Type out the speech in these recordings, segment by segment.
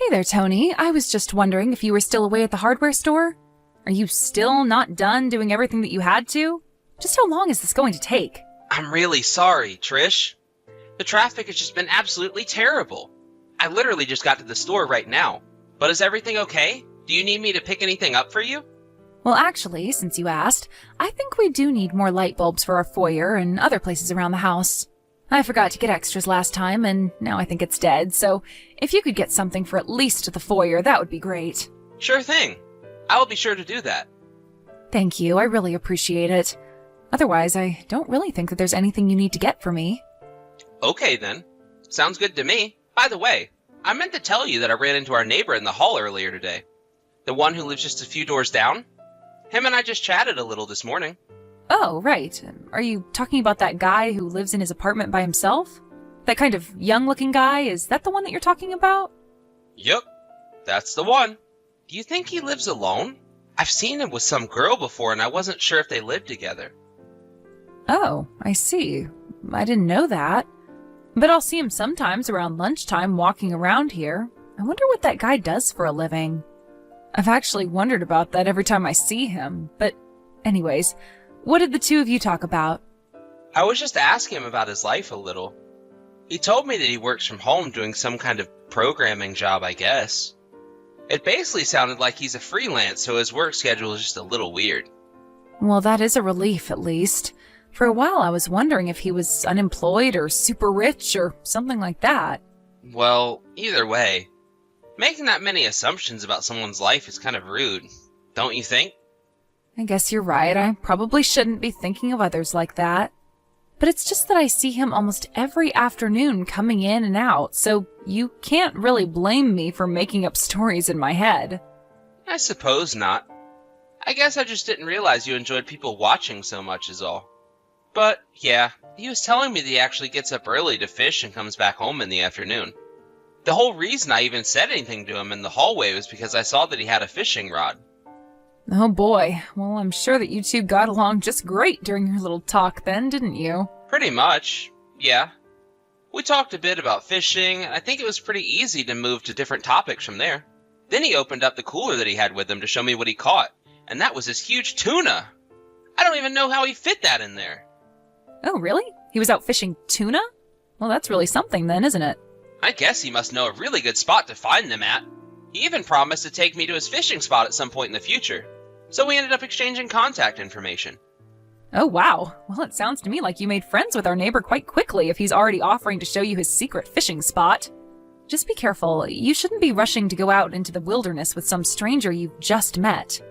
Hey there, Tony. I was just wondering if you were still away at the hardware store? Are you still not done doing everything that you had to? Just how long is this going to take? I'm really sorry, Trish. The traffic has just been absolutely terrible. I literally just got to the store right now. But is everything okay? Do you need me to pick anything up for you? Well, actually, since you asked, I think we do need more light bulbs for our foyer and other places around the house. I forgot to get extras last time, and now I think it's dead, so if you could get something for at least the foyer, that would be great. Sure thing. I will be sure to do that. Thank you, I really appreciate it. Otherwise, I don't really think that there's anything you need to get for me. Okay then. Sounds good to me. By the way, I meant to tell you that I ran into our neighbor in the hall earlier today. The one who lives just a few doors down. Him and I just chatted a little this morning. Oh, right. Are you talking about that guy who lives in his apartment by himself? That kind of young-looking guy? Is that the one that you're talking about? Yep, that's the one. Do you think he lives alone? I've seen him with some girl before, and I wasn't sure if they lived together. Oh, I see. I didn't know that. But I'll see him sometimes around lunchtime walking around here. I wonder what that guy does for a living. I've actually wondered about that every time I see him. But anyways, what did the two of you talk about? I was just asking him about his life a little. He told me that he works from home doing some kind of programming job, I guess. It basically sounded like he's a freelance, so his work schedule is just a little weird. Well, that is a relief, at least. For a while, I was wondering if he was unemployed or super rich or something like that. Well, either way, making that many assumptions about someone's life is kind of rude, don't you think? I guess you're right. I probably shouldn't be thinking of others like that. But it's just that I see him almost every afternoon coming in and out, so you can't really blame me for making up stories in my head. I suppose not. I guess I just didn't realize you enjoyed people watching so much is all. But, yeah, he was telling me that he actually gets up early to fish and comes back home in the afternoon. The whole reason I even said anything to him in the hallway was because I saw that he had a fishing rod. Oh boy, well, I'm sure that you two got along just great during your little talk then, didn't you? Pretty much, yeah. We talked a bit about fishing, and I think it was pretty easy to move to different topics from there. Then he opened up the cooler that he had with him to show me what he caught, and that was this huge tuna. I don't even know how he fit that in there. Oh, really? He was out fishing tuna? Well, that's really something then, isn't it? I guess he must know a really good spot to find them at. He even promised to take me to his fishing spot at some point in the future. So we ended up exchanging contact information. Oh, wow. Well, it sounds to me like you made friends with our neighbor quite quickly if he's already offering to show you his secret fishing spot. Just be careful. You shouldn't be rushing to go out into the wilderness with some stranger you've just met.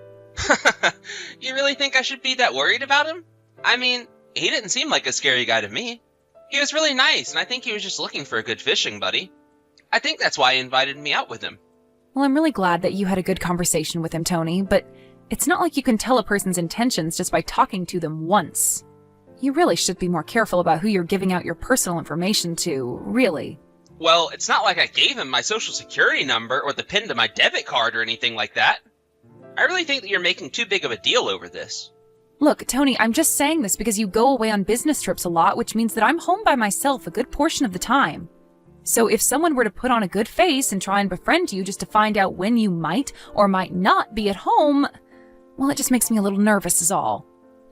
You really think I should be that worried about him? I mean, he didn't seem like a scary guy to me. He was really nice, and I think he was just looking for a good fishing buddy. I think that's why he invited me out with him. Well, I'm really glad that you had a good conversation with him, Tony, but it's not like you can tell a person's intentions just by talking to them once. You really should be more careful about who you're giving out your personal information to, really. Well, it's not like I gave him my social security number or the PIN to my debit card or anything like that. I really think that you're making too big of a deal over this. Look, Tony, I'm just saying this because you go away on business trips a lot, which means that I'm home by myself a good portion of the time. So if someone were to put on a good face and try and befriend you just to find out when you might or might not be at home, well, it just makes me a little nervous is all.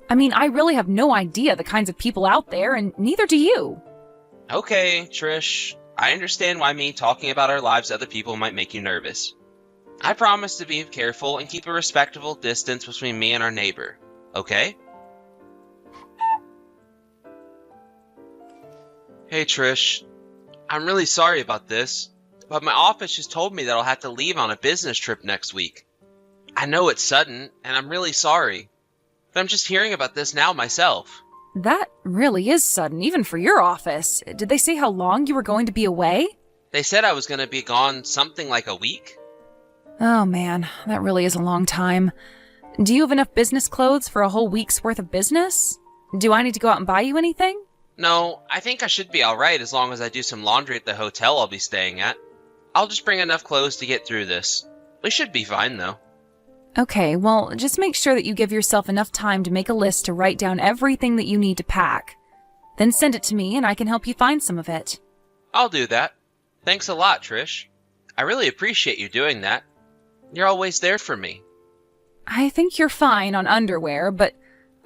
I mean, I really have no idea the kinds of people out there, and neither do you. Okay, Trish. I understand why me talking about our lives to other people might make you nervous. I promise to be careful and keep a respectable distance between me and our neighbor. Okay? Hey, Trish. I'm really sorry about this, but my office just told me that I'll have to leave on a business trip next week. I know it's sudden, and I'm really sorry, but I'm just hearing about this now myself. That really is sudden, even for your office. Did they say how long you were going to be away? They said I was going to be gone something like a week. Oh man, that really is a long time. Do you have enough business clothes for a whole week's worth of business? Do I need to go out and buy you anything? No, I think I should be alright as long as I do some laundry at the hotel I'll be staying at. I'll just bring enough clothes to get through this. We should be fine, though. Okay, well, just make sure that you give yourself enough time to make a list to write down everything that you need to pack. Then send it to me and I can help you find some of it. I'll do that. Thanks a lot, Trish. I really appreciate you doing that. You're always there for me. I think you're fine on underwear, but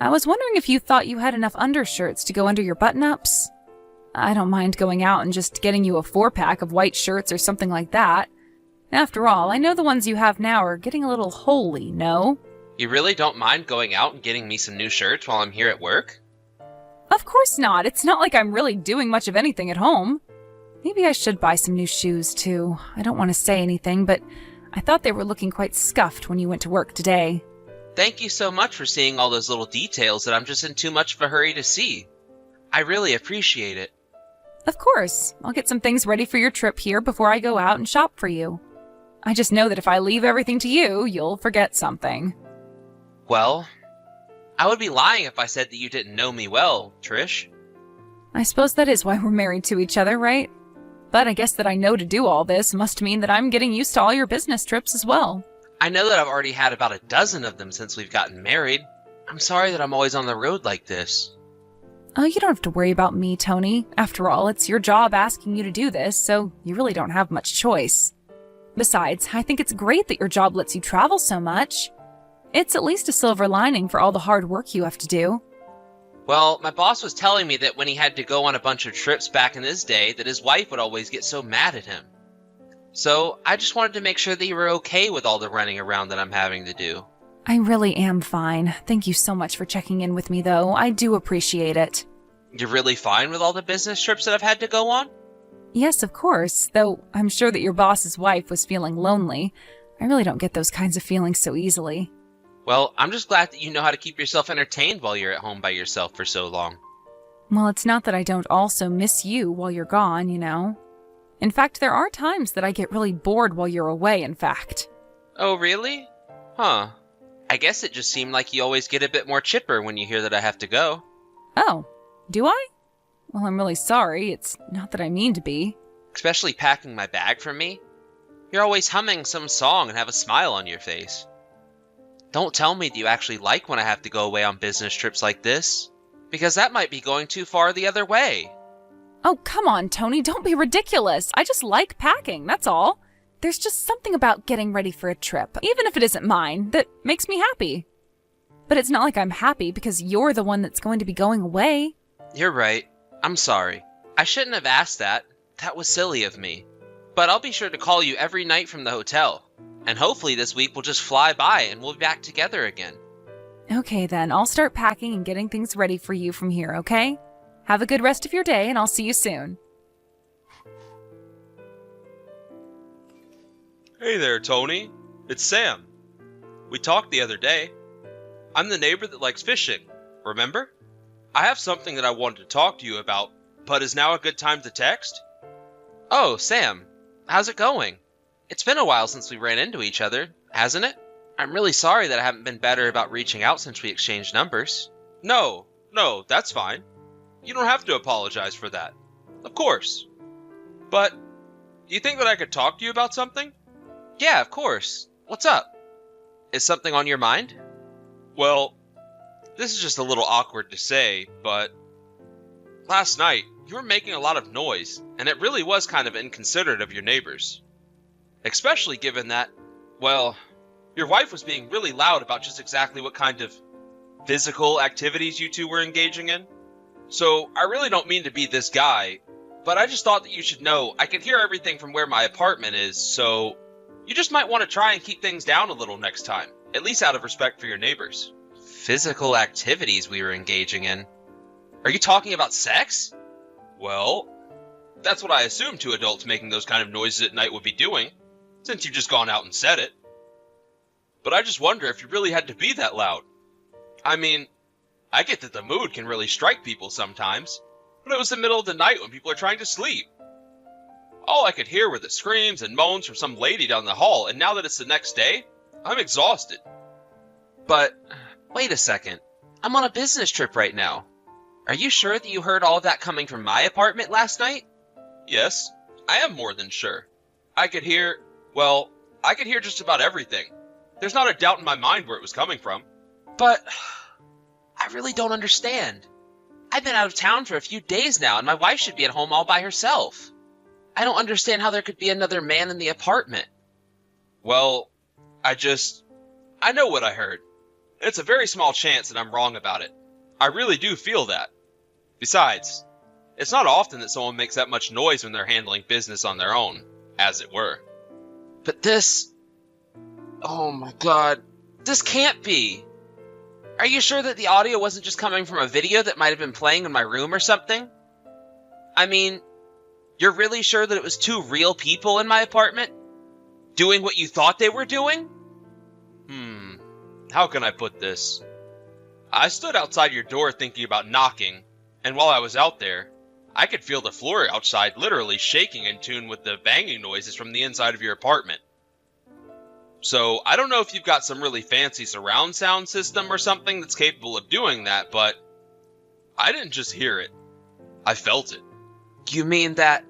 I was wondering if you thought you had enough undershirts to go under your button-ups. I don't mind going out and just getting you a 4-pack of white shirts or something like that. After all, I know the ones you have now are getting a little holey, no? You really don't mind going out and getting me some new shirts while I'm here at work? Of course not. It's not like I'm really doing much of anything at home. Maybe I should buy some new shoes, too. I don't want to say anything, but I thought they were looking quite scuffed when you went to work today. Thank you so much for seeing all those little details that I'm just in too much of a hurry to see. I really appreciate it. Of course. I'll get some things ready for your trip here before I go out and shop for you. I just know that if I leave everything to you, you'll forget something. Well, I would be lying if I said that you didn't know me well, Trish. I suppose that is why we're married to each other, right? But I guess that I know to do all this must mean that I'm getting used to all your business trips as well. I know that I've already had about a dozen of them since we've gotten married. I'm sorry that I'm always on the road like this. Oh, you don't have to worry about me, Tony. After all, it's your job asking you to do this, so you really don't have much choice. Besides, I think it's great that your job lets you travel so much. It's at least a silver lining for all the hard work you have to do. Well, my boss was telling me that when he had to go on a bunch of trips back in his day, that his wife would always get so mad at him. So I just wanted to make sure that you were okay with all the running around that I'm having to do. I really am fine. Thank you so much for checking in with me, though. I do appreciate it. You're really fine with all the business trips that I've had to go on? Yes, of course, though I'm sure that your boss's wife was feeling lonely. I really don't get those kinds of feelings so easily. Well, I'm just glad that you know how to keep yourself entertained while you're at home by yourself for so long. Well, it's not that I don't also miss you while you're gone, you know. In fact, there are times that I get really bored while you're away, in fact. Oh, really? Huh. I guess it just seemed like you always get a bit more chipper when you hear that I have to go. Oh, do I? Well, I'm really sorry. It's not that I mean to be. Especially packing my bag for me. You're always humming some song and have a smile on your face. Don't tell me that you actually like when I have to go away on business trips like this, because that might be going too far the other way. Oh, come on, Tony, don't be ridiculous. I just like packing, that's all. There's just something about getting ready for a trip, even if it isn't mine, that makes me happy. But it's not like I'm happy because you're the one that's going to be going away. You're right. I'm sorry. I shouldn't have asked that. That was silly of me. But I'll be sure to call you every night from the hotel. And hopefully this week will just fly by and we'll be back together again. Okay then, I'll start packing and getting things ready for you from here, okay? Have a good rest of your day and I'll see you soon. Hey there, Tony. It's Sam. We talked the other day. I'm the neighbor that likes fishing, remember? I have something that I wanted to talk to you about, but is now a good time to text? Oh, Sam. How's it going? It's been a while since we ran into each other, hasn't it? I'm really sorry that I haven't been better about reaching out since we exchanged numbers. No, that's fine. You don't have to apologize for that. Of course. But, do you think that I could talk to you about something? Yeah, of course. What's up? Is something on your mind? Well, this is just a little awkward to say, but last night you were making a lot of noise, and it really was kind of inconsiderate of your neighbors. Especially given that, well, your wife was being really loud about just exactly what kind of physical activities you two were engaging in. So, I really don't mean to be this guy, but I just thought that you should know I can hear everything from where my apartment is, so you just might want to try and keep things down a little next time, at least out of respect for your neighbors. Physical activities we were engaging in? Are you talking about sex? Well, that's what I assumed two adults making those kind of noises at night would be doing, since you've just gone out and said it. But I just wonder if you really had to be that loud. I mean, I get that the mood can really strike people sometimes, but it was the middle of the night when people are trying to sleep. All I could hear were the screams and moans from some lady down the hall, and now that it's the next day, I'm exhausted. But, wait a second. I'm on a business trip right now. Are you sure that you heard all of that coming from my apartment last night? Yes, I am more than sure. I could hear just about everything. There's not a doubt in my mind where it was coming from. But, I really don't understand. I've been out of town for a few days now, and my wife should be at home all by herself. I don't understand how there could be another man in the apartment. Well, I know what I heard. It's a very small chance that I'm wrong about it. I really do feel that. Besides, it's not often that someone makes that much noise when they're handling business on their own, as it were. But this... Oh my god. This can't be. Are you sure that the audio wasn't just coming from a video that might have been playing in my room or something? I mean, you're really sure that it was two real people in my apartment? Doing what you thought they were doing? How can I put this? I stood outside your door thinking about knocking, and while I was out there, I could feel the floor outside literally shaking in tune with the banging noises from the inside of your apartment. So, I don't know if you've got some really fancy surround sound system or something that's capable of doing that, but I didn't just hear it. I felt it. You mean that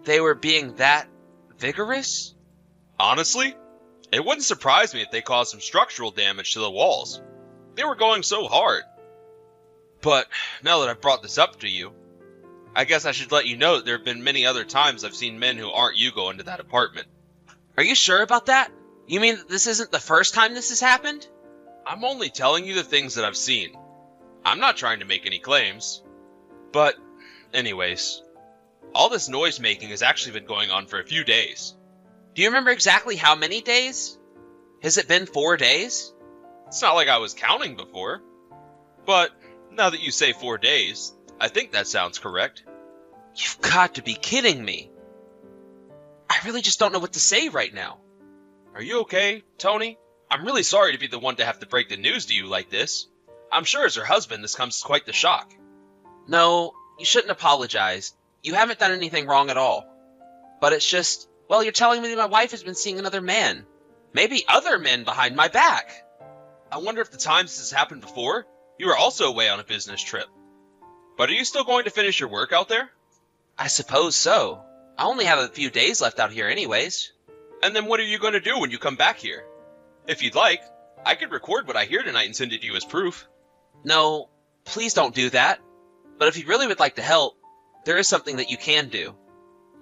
they were being that vigorous? Honestly, it wouldn't surprise me if they caused some structural damage to the walls. They were going so hard. But now that I've brought this up to you, I guess I should let you know that there have been many other times I've seen men who aren't you go into that apartment. Are you sure about that? You mean that this isn't the first time this has happened? I'm only telling you the things that I've seen. I'm not trying to make any claims. But, anyways, all this noise making has actually been going on for a few days. Do you remember exactly how many days? Has it been 4 days? It's not like I was counting before. But, now that you say 4 days, I think that sounds correct. You've got to be kidding me. I really just don't know what to say right now. Are you okay, Tony? I'm really sorry to be the one to have to break the news to you like this. I'm sure as her husband this comes as quite the shock. No, you shouldn't apologize. You haven't done anything wrong at all. But it's just, well, you're telling me that my wife has been seeing another man. Maybe other men behind my back. I wonder if the times this has happened before, you were also away on a business trip. But are you still going to finish your work out there? I suppose so. I only have a few days left out here anyways. And then what are you going to do when you come back here? If you'd like, I could record what I hear tonight and send it to you as proof. No, please don't do that. But if you really would like to help, there is something that you can do.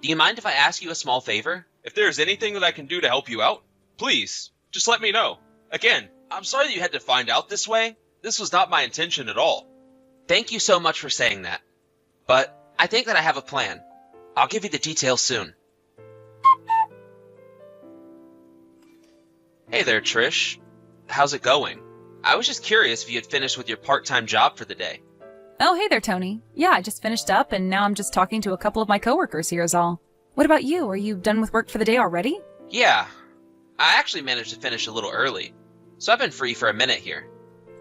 Do you mind if I ask you a small favor? If there is anything that I can do to help you out, please, just let me know. Again, I'm sorry that you had to find out this way. This was not my intention at all. Thank you so much for saying that. But I think that I have a plan. I'll give you the details soon. Hey there, Trish. How's it going? I was just curious if you had finished with your part-time job for the day. Oh, hey there, Tony. Yeah, I just finished up, and now I'm just talking to a couple of my coworkers here is all. What about you? Are you done with work for the day already? Yeah. I actually managed to finish a little early, so I've been free for a minute here.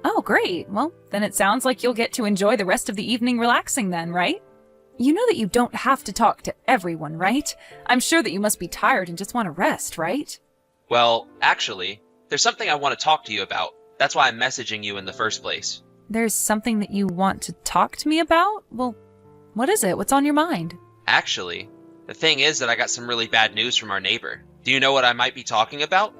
Oh, great. Well, then it sounds like you'll get to enjoy the rest of the evening relaxing then, right? You know that you don't have to talk to everyone, right? I'm sure that you must be tired and just want to rest, right? Well, actually, there's something I want to talk to you about. That's why I'm messaging you in the first place. There's something that you want to talk to me about? Well, what is it? What's on your mind? Actually, the thing is that I got some really bad news from our neighbor. Do you know what I might be talking about?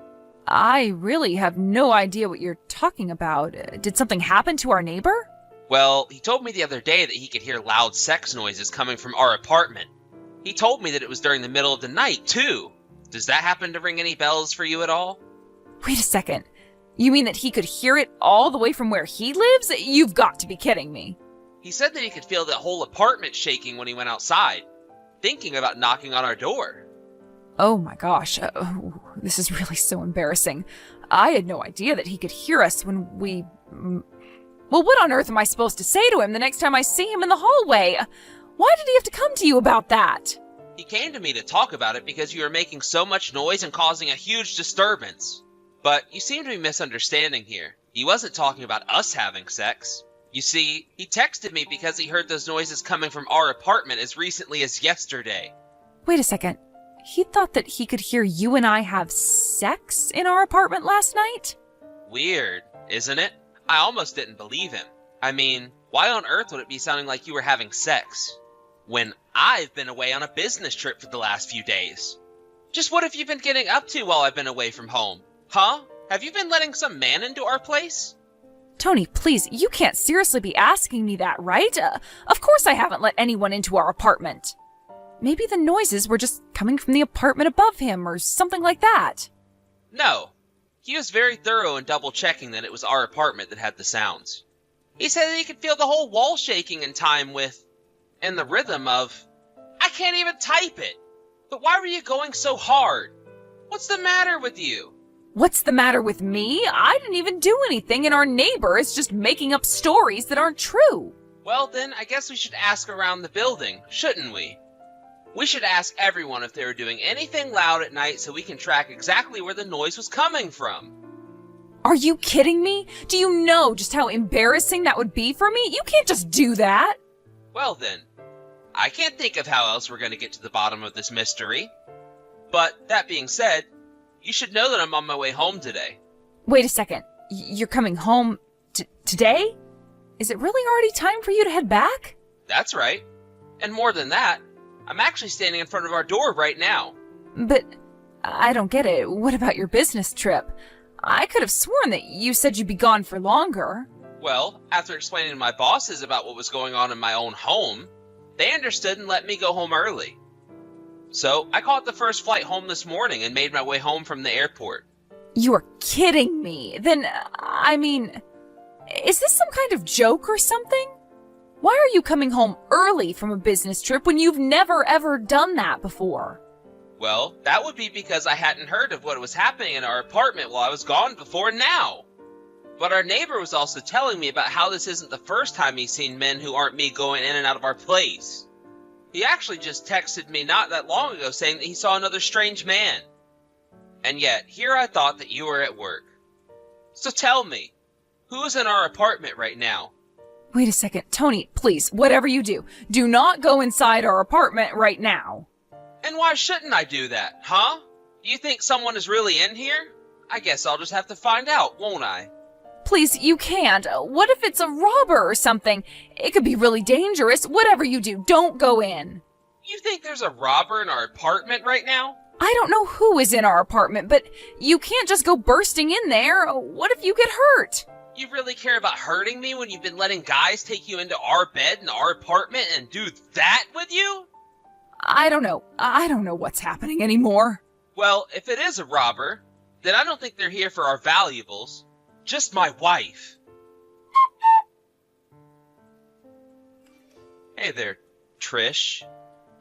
I really have no idea what you're talking about. Did something happen to our neighbor? Well, he told me the other day that he could hear loud sex noises coming from our apartment. He told me that it was during the middle of the night, too. Does that happen to ring any bells for you at all? Wait a second. You mean that he could hear it all the way from where he lives? You've got to be kidding me. He said that he could feel the whole apartment shaking when he went outside, thinking about knocking on our door. Oh my gosh. Oh, this is really so embarrassing. I had no idea that he could hear us when we... Well, what on earth am I supposed to say to him the next time I see him in the hallway? Why did he have to come to you about that? He came to me to talk about it because you were making so much noise and causing a huge disturbance. But you seem to be misunderstanding here. He wasn't talking about us having sex. You see, he texted me because he heard those noises coming from our apartment as recently as yesterday. Wait a second. He thought that he could hear you and I have sex in our apartment last night? Weird, isn't it? I almost didn't believe him. I mean, why on earth would it be sounding like you were having sex when I've been away on a business trip for the last few days? Just what have you been getting up to while I've been away from home? Huh? Have you been letting some man into our place? Tony, please, you can't seriously be asking me that, right? Of course I haven't let anyone into our apartment. maybe the noises were just coming from the apartment above him or something like that. No. He was very thorough in double-checking that it was our apartment that had the sounds. He said that he could feel the whole wall shaking in time with... and the rhythm of... I can't even type it! But why were you going so hard? What's the matter with you? What's the matter with me? I didn't even do anything, and our neighbor is just making up stories that aren't true. Well, then, I guess we should ask around the building, shouldn't we? We should ask everyone if they were doing anything loud at night so we can track exactly where the noise was coming from. Are you kidding me? Do you know just how embarrassing that would be for me? You can't just do that. Well then, I can't think of how else we're going to get to the bottom of this mystery. But, that being said, you should know that I'm on my way home today. Wait a second. You're coming home today? Is it really already time for you to head back? That's right. And more than that, I'm actually standing in front of our door right now. But I don't get it. What about your business trip? I could have sworn that you said you'd be gone for longer. Well, after explaining to my bosses about what was going on in my own home, they understood and let me go home early. So, I caught the first flight home this morning and made my way home from the airport. You are kidding me. Then, I mean, is this some kind of joke or something? Why are you coming home early from a business trip when you've never ever done that before? Well, that would be because I hadn't heard of what was happening in our apartment while I was gone before now. But our neighbor was also telling me about how this isn't the first time he's seen men who aren't me going in and out of our place. He actually just texted me not that long ago saying that he saw another strange man. And yet, here I thought that you were at work. So tell me, who is in our apartment right now? Wait a second. Tony, please, whatever you do, do not go inside our apartment right now. And why shouldn't I do that, huh? Do you think someone is really in here? I guess I'll just have to find out, won't I? Please, you can't. What if it's a robber or something? It could be really dangerous. Whatever you do, don't go in. You think there's a robber in our apartment right now? I don't know who is in our apartment, but you can't just go bursting in there. What if you get hurt? You really care about hurting me when you've been letting guys take you into our bed in our apartment and do that with you? I don't know. I don't know what's happening anymore. Well, if it is a robber, then I don't think they're here for our valuables. Just my wife. Hey there, Trish.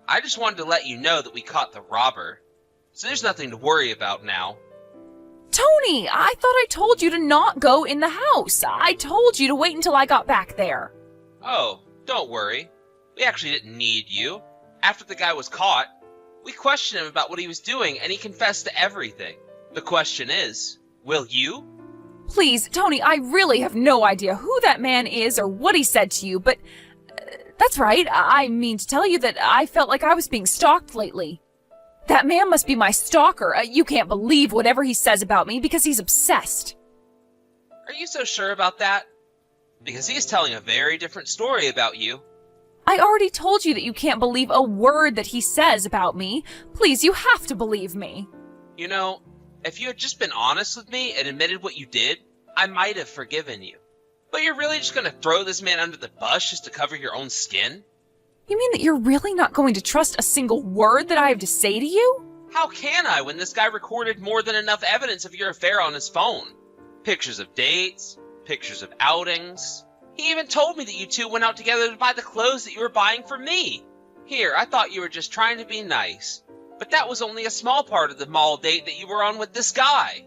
I just wanted to let you know that we caught the robber, so there's nothing to worry about now. Tony, I thought I told you to not go in the house. I told you to wait until I got back there. Oh, don't worry. We actually didn't need you. After the guy was caught, we questioned him about what he was doing, and he confessed to everything. The question is, will you? Please, Tony, I really have no idea who that man is or what he said to you, but that's right. I mean to tell you that I felt like I was being stalked lately. That man must be my stalker. You can't believe whatever he says about me because he's obsessed. Are you so sure about that? Because he's telling a very different story about you. I already told you that you can't believe a word that he says about me. Please, you have to believe me. You know, if you had just been honest with me and admitted what you did, I might have forgiven you. But you're really just going to throw this man under the bus just to cover your own skin? You mean that you're really not going to trust a single word that I have to say to you? How can I when this guy recorded more than enough evidence of your affair on his phone? Pictures of dates, pictures of outings. He even told me that you two went out together to buy the clothes that you were buying for me. Here, I thought you were just trying to be nice. But that was only a small part of the mall date that you were on with this guy.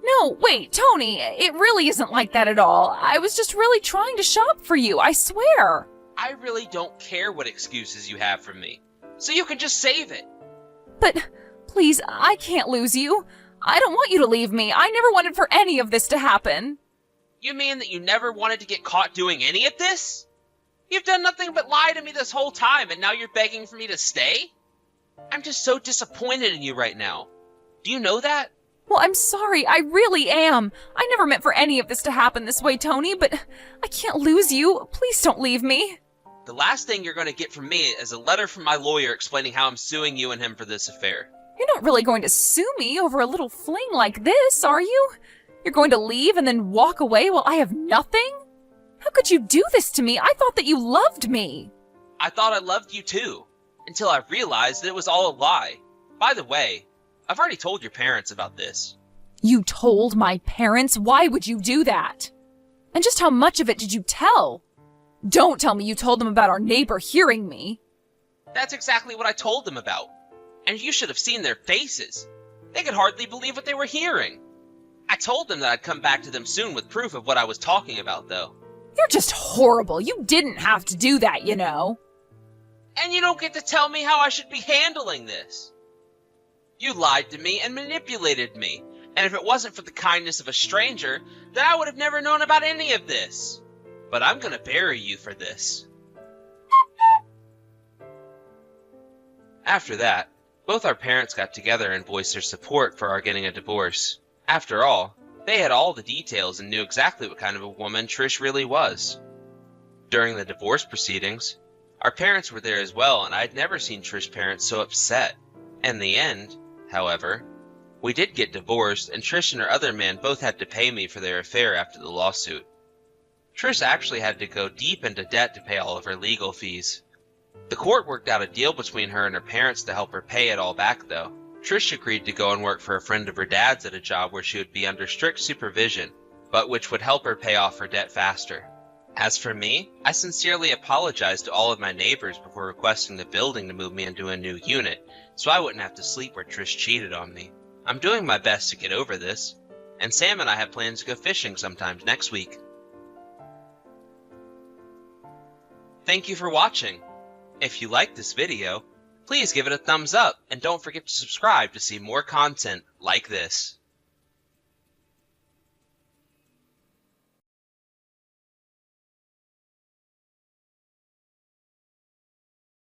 No, wait, Tony, it really isn't like that at all. I was just really trying to shop for you, I swear. I really don't care what excuses you have for me, so you can just save it. But, please, I can't lose you. I don't want you to leave me. I never wanted for any of this to happen. You mean that you never wanted to get caught doing any of this? You've done nothing but lie to me this whole time, and now you're begging for me to stay? I'm just so disappointed in you right now. Do you know that? Well, I'm sorry. I really am. I never meant for any of this to happen this way, Tony, but I can't lose you. Please don't leave me. The last thing you're going to get from me is a letter from my lawyer explaining how I'm suing you and him for this affair. You're not really going to sue me over a little fling like this, are you? You're going to leave and then walk away while I have nothing? How could you do this to me? I thought that you loved me. I thought I loved you too. until I realized that it was all a lie. By the way, I've already told your parents about this. You told my parents? Why would you do that? And just how much of it did you tell? Don't tell me you told them about our neighbor hearing me. That's exactly what I told them about. And you should have seen their faces. They could hardly believe what they were hearing. I told them that I'd come back to them soon with proof of what I was talking about, though. You're just horrible. You didn't have to do that, you know. And you don't get to tell me how I should be handling this. You lied to me and manipulated me. And if it wasn't for the kindness of a stranger, then I would have never known about any of this. But I'm gonna bury you for this. After that, both our parents got together and voiced their support for our getting a divorce. After all, they had all the details and knew exactly what kind of a woman Trish really was. During the divorce proceedings, our parents were there as well, and I'd never seen Trish's parents so upset. In the end, however, we did get divorced, and Trish and her other man both had to pay me for their affair after the lawsuit. Trish actually had to go deep into debt to pay all of her legal fees. The court worked out a deal between her and her parents to help her pay it all back, though. Trish agreed to go and work for a friend of her dad's at a job where she would be under strict supervision, but which would help her pay off her debt faster. As for me, I sincerely apologized to all of my neighbors before requesting the building to move me into a new unit, so I wouldn't have to sleep where Trish cheated on me. I'm doing my best to get over this, and Sam and I have plans to go fishing sometimes next week. Thank you for watching. If you liked this video, please give it a thumbs up and don't forget to subscribe to see more content like this.